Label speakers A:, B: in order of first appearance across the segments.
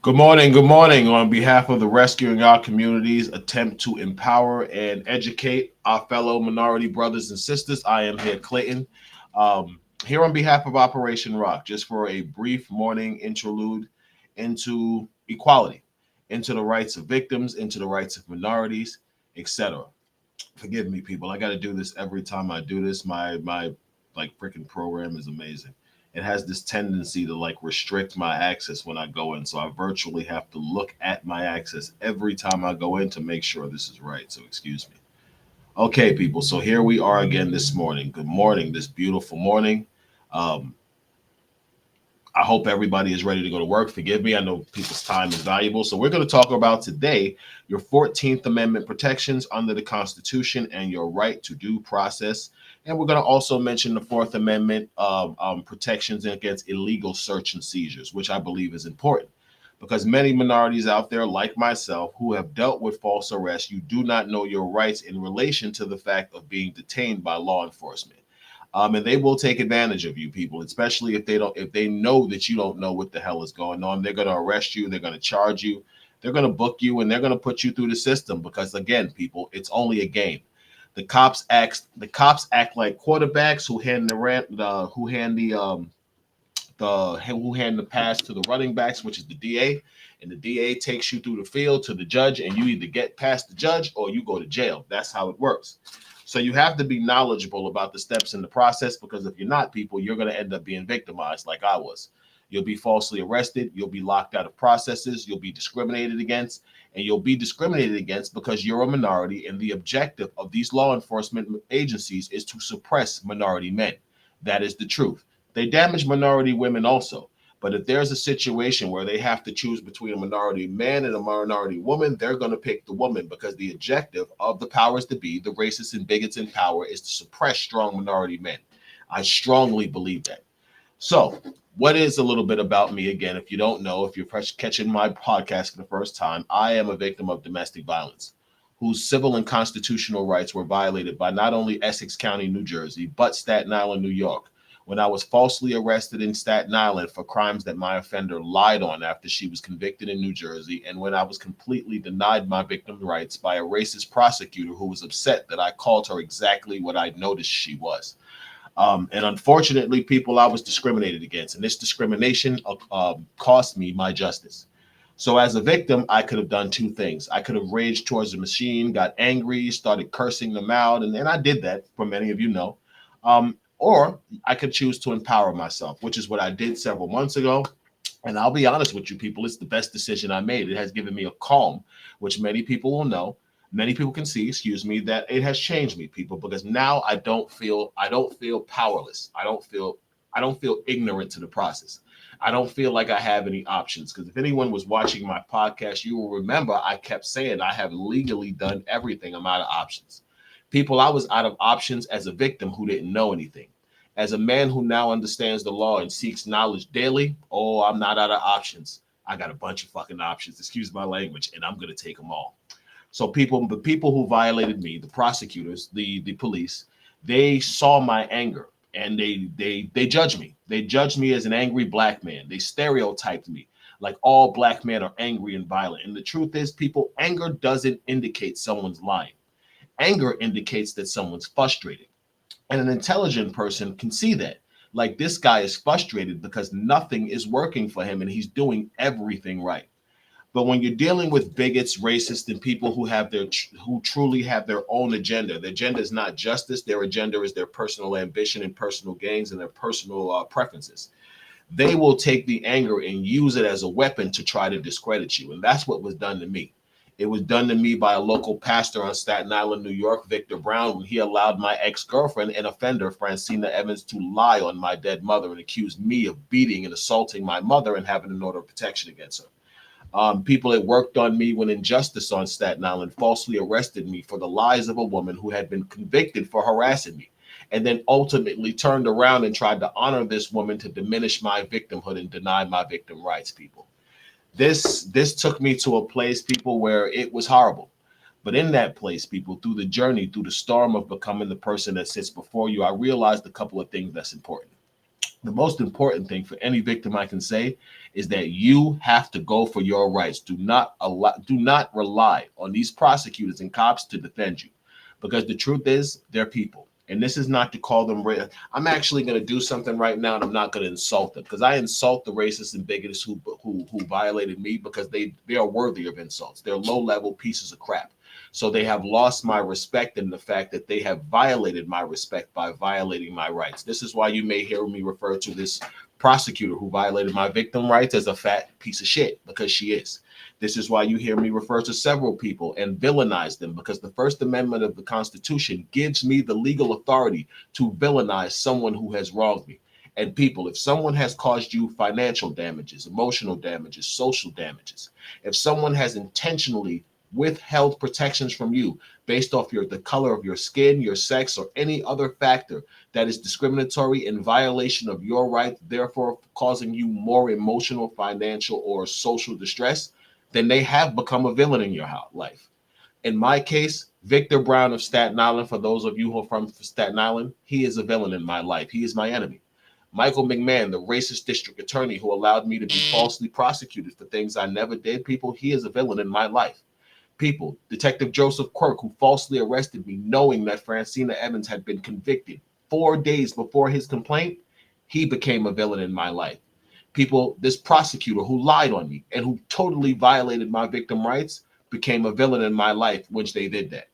A: Good morning. Good morning. On behalf of the Rescuing Our Communities attempt to empower and educate our fellow minority brothers and sisters, I am here, Clayton. Here on behalf of Operation Rock, just for a brief morning interlude into equality, into the rights of victims, into the rights of minorities, etc. Forgive me, people. I got to do this every time I do this. My like freaking program is amazing. It has this tendency to like restrict my access when I go in, so I virtually have to look at my access every time I go in to make sure this is right. So excuse me. Okay, people. So here we are again this morning. Good morning, this beautiful morning. Um, I hope everybody is ready to go to work. Forgive me, I know people's time is valuable. So, we're going to talk about today your 14th Amendment protections under the Constitution and your right to due process. And we're going to also mention the Fourth Amendment protections against illegal search and seizures, which I believe is important because many minorities out there, like myself, who have dealt with false arrest, you do not know your rights in relation to the fact of being detained by law enforcement. And they will take advantage of you people, especially if they know that you don't know what the hell is going on. They're going to arrest you, they're going to charge you, they're going to book you, and they're going to put you through the system because again, people, it's only a game. The cops act like quarterbacks who hand the rant who hand the pass to the running backs, which is the DA, and the DA takes you through the field to the judge, and you either get past the judge or you go to jail. That's how it works. So you have to be knowledgeable about the steps in the process because if you're not, people, you're going to end up being victimized like I was. You'll be falsely arrested. You'll be locked out of processes. You'll be discriminated against. And you'll be discriminated against because you're a minority. And the objective of these law enforcement agencies is to suppress minority men. That is the truth. They damage minority women also. But if there's a situation where they have to choose between a minority man and a minority woman, they're going to pick the woman because the objective of the powers to be, the racists and bigots in power, is to suppress strong minority men. I strongly believe that. So, what is a little bit about me again? If you don't know, if you're catching my podcast for the first time, I am a victim of domestic violence whose civil and constitutional rights were violated by not only Essex County, New Jersey, but Staten Island, New York, when I was falsely arrested in Staten Island for crimes that my offender lied on after she was convicted in New Jersey, and when I was completely denied my victim rights by a racist prosecutor who was upset that I called her exactly what I noticed she was. And unfortunately, people, I was discriminated against, and this discrimination cost me my justice. So, as a victim, I could have done two things. I could have raged towards the machine, got angry, started cursing them out, and I did that, for many of you know. Or I could choose to empower myself, which is what I did several months ago. And I'll be honest with you, people, it's the best decision I made. It has given me a calm, which many people will know. Many people can see, excuse me, that it has changed me, people, because now I don't feel powerless. I don't feel ignorant to the process. I don't feel like I have any options. Because if anyone was watching my podcast, you will remember I kept saying I have legally done everything. I'm out of options. People, I was out of options as a victim who didn't know anything. As a man who now understands the law and seeks knowledge daily, oh, I'm not out of options. I got a bunch of fucking options, excuse my language, and I'm going to take them all. So the people who violated me, the prosecutors, the police, they saw my anger and they judged me. They judged me as an angry black man. They stereotyped me like all black men are angry and violent. And the truth is, people, anger doesn't indicate someone's lying. Anger indicates that someone's frustrated. And an intelligent person can see that. Like this guy is frustrated because nothing is working for him and he's doing everything right. But when you're dealing with bigots, racists, and people who truly have their own agenda, their agenda is not justice. Their agenda is their personal ambition and personal gains and their personal preferences. They will take the anger and use it as a weapon to try to discredit you, and that's what was done to me. It was done to me by a local pastor on Staten Island, New York, Victor Brown, when he allowed my ex-girlfriend and offender, Francina Evans, to lie on my dead mother and accuse me of beating and assaulting my mother and having an order of protection against her. People that worked on me when injustice on Staten Island falsely arrested me for the lies of a woman who had been convicted for harassing me, and then ultimately turned around and tried to honor this woman to diminish my victimhood and deny my victim rights, people. This took me to a place, people, where it was horrible. But in that place, people, through the journey, through the storm of becoming the person that sits before you, I realized a couple of things that's important. The most important thing for any victim I can say is that you have to go for your rights. Do not rely on these prosecutors and cops to defend you, because the truth is they're people. And this is not to call them I'm actually going to do something right now, and I'm not going to insult them, because I insult the racists and bigots who violated me, because they are worthy of insults. They're low level pieces of crap. So they have lost my respect in the fact that they have violated my respect by violating my rights. This is why you may hear me refer to this prosecutor who violated my victim rights as a fat piece of shit, because she is. This is why you hear me refer to several people and villainize them, because the First Amendment of the Constitution gives me the legal authority to villainize someone who has wronged me. And people, if someone has caused you financial damages, emotional damages, social damages, if someone has intentionally withheld protections from you based off the color of your skin, your sex, or any other factor that is discriminatory in violation of your right, therefore causing you more emotional, financial, or social distress, then they have become a villain in your life. In my case, Victor Brown of Staten Island, for those of you who are from Staten Island, he is a villain in my life. He is my enemy. Michael McMahon, the racist district attorney who allowed me to be falsely prosecuted for things I never did, people, he is a villain in my life. People, Detective Joseph Quirk, who falsely arrested me knowing that Francina Evans had been convicted 4 days before his complaint, he became a villain in my life. People, this prosecutor who lied on me and who totally violated my victim rights became a villain in my life, which they did that.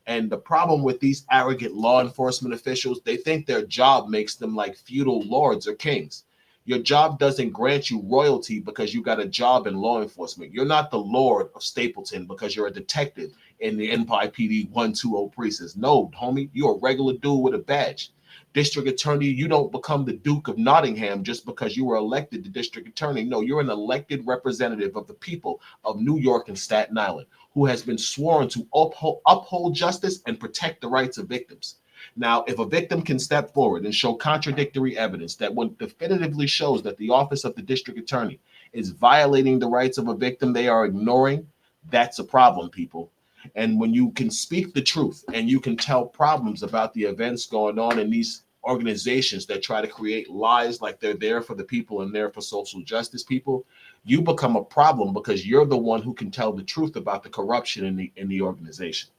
A: And the problem with these arrogant law enforcement officials, they think their job makes them like feudal lords or kings. Your job doesn't grant you royalty because you got a job in law enforcement. You're not the Lord of Stapleton because you're a detective in the NYPD 120 precinct. No, homie, you're a regular dude with a badge. District attorney, you don't become the Duke of Nottingham just because you were elected to district attorney. No, you're an elected representative of the people of New York and Staten Island who has been sworn to uphold justice and protect the rights of victims. Now, if a victim can step forward and show contradictory evidence that one definitively shows that the office of the district attorney is violating the rights of a victim they are ignoring, that's a problem, people. And when you can speak the truth and you can tell problems about the events going on in these organizations that try to create lies like they're there for the people and there for social justice people, you become a problem because you're the one who can tell the truth about the corruption in the organization.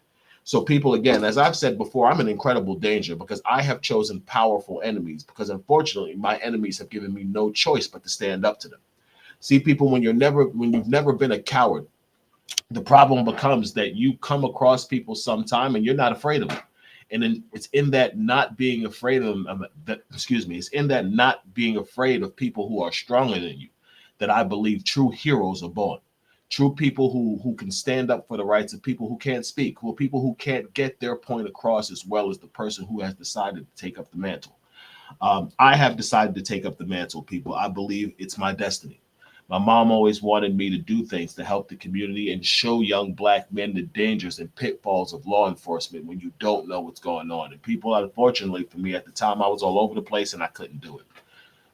A: So people, again, as I've said before, I'm in incredible danger because I have chosen powerful enemies, because unfortunately my enemies have given me no choice but to stand up to them. See, people, when you've never been a coward, the problem becomes that you come across people sometime and you're not afraid of them. And then it's in that not being afraid of them, it's in that not being afraid of people who are stronger than you that I believe true heroes are born. True people who can stand up for the rights of people who can't speak, who are people who can't get their point across as well as the person who has decided to take up the mantle. I have decided to take up the mantle, people. I believe it's my destiny. My mom always wanted me to do things to help the community and show young black men the dangers and pitfalls of law enforcement when you don't know what's going on. And people, unfortunately for me at the time, I was all over the place and I couldn't do it.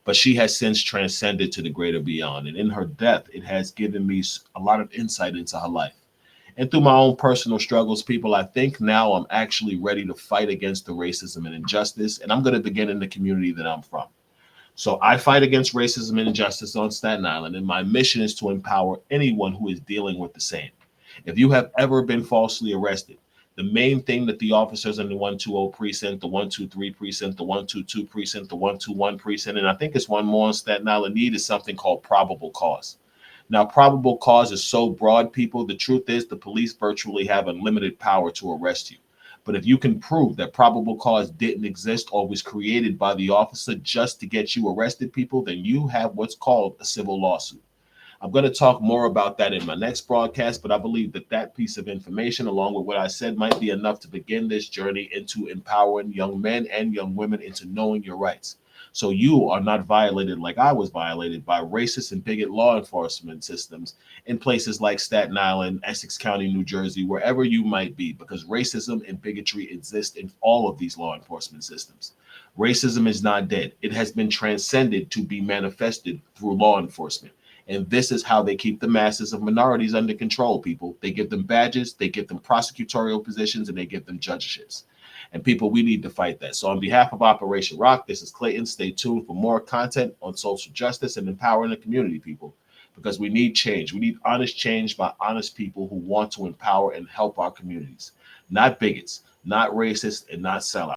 A: But she has since transcended to the greater beyond. And in her death, it has given me a lot of insight into her life. And through my own personal struggles, people, I think now I'm actually ready to fight against the racism and injustice. And I'm going to begin in the community that I'm from. So I fight against racism and injustice on Staten Island, and my mission is to empower anyone who is dealing with the same. If you have ever been falsely arrested, the main thing that the officers in the 120 precinct, the 123 precinct, the 122 precinct, the 121 precinct, and I think it's one more on Staten Island need is something called probable cause. Now, probable cause is so broad, people. The truth is the police virtually have unlimited power to arrest you. But if you can prove that probable cause didn't exist or was created by the officer just to get you arrested, people, then you have what's called a civil lawsuit. I'm going to talk more about that in my next broadcast, but I believe that that piece of information, along with what I said, might be enough to begin this journey into empowering young men and young women into knowing your rights. So you are not violated like I was violated by racist and bigot law enforcement systems in places like Staten Island, Essex County, New Jersey, wherever you might be, because racism and bigotry exist in all of these law enforcement systems. Racism is not dead. It has been transcended to be manifested through law enforcement. And this is how they keep the masses of minorities under control, people. They give them badges, they give them prosecutorial positions, and they give them judgeships. And people, we need to fight that. So on behalf of Operation Rock, this is Clayton. Stay tuned for more content on social justice and empowering the community, people, because we need change. We need honest change by honest people who want to empower and help our communities, not bigots, not racists, and not sellouts.